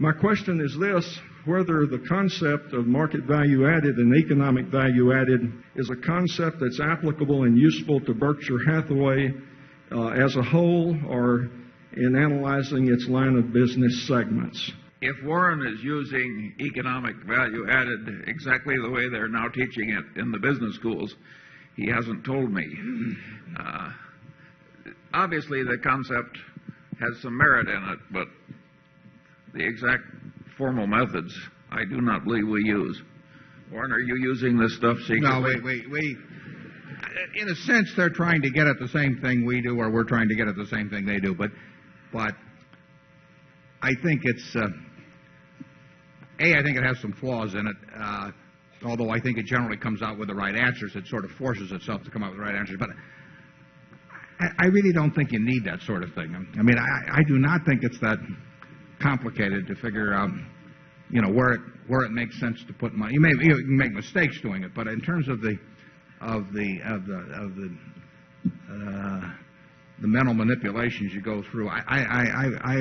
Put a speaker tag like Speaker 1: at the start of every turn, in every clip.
Speaker 1: My question is this: whether the concept of market value added and economic value added is a concept that's applicable and useful to Berkshire Hathaway as a whole, or in analyzing its line of business segments.
Speaker 2: If Warren is using economic value added exactly the way they're now teaching it in the business schools, he hasn't told me. Obviously, the concept has some merit in it, but the exact formal methods I do not believe we use. Warren, are you using this stuff secretly?
Speaker 3: No, we in a sense, they're trying to get at the same thing we do, or we're trying to get at the same thing they do. But I think it's I think it has some flaws in it. Although I think it generally comes out with the right answers, it sort of forces itself to come out with the right answers. But I really don't think you need that sort of thing. I mean, I do not think it's that complicated to figure out, where it makes sense to put money. You can make mistakes doing it, but in terms of the mental manipulations you go through, I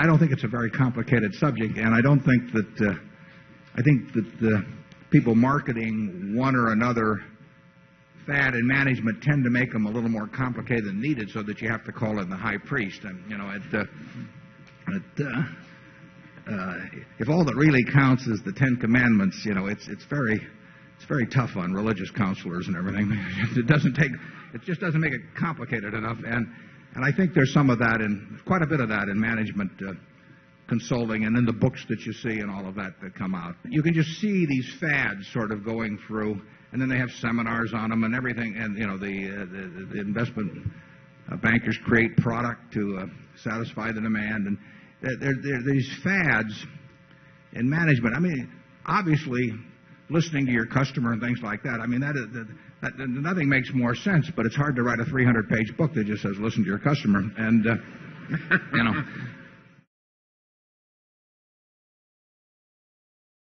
Speaker 3: don't think it's a very complicated subject, and I don't think that I think that people marketing one or another fad in management tend to make them a little more complicated than needed, so that you have to call in the high priest. And if all that really counts is the Ten Commandments, it's very tough on religious counselors and everything. It just doesn't make it complicated enough. And I think there's some of that, quite a bit of that in management consulting and in the books that you see and all of that come out. You can just see these fads sort of going through, and then they have seminars on them and everything. And the investment bankers create product to satisfy the demand. And there are these fads in management. I mean, obviously, listening to your customer and things like that. I mean, nothing makes more sense. But it's hard to write a 300-page book that just says "listen to your customer." And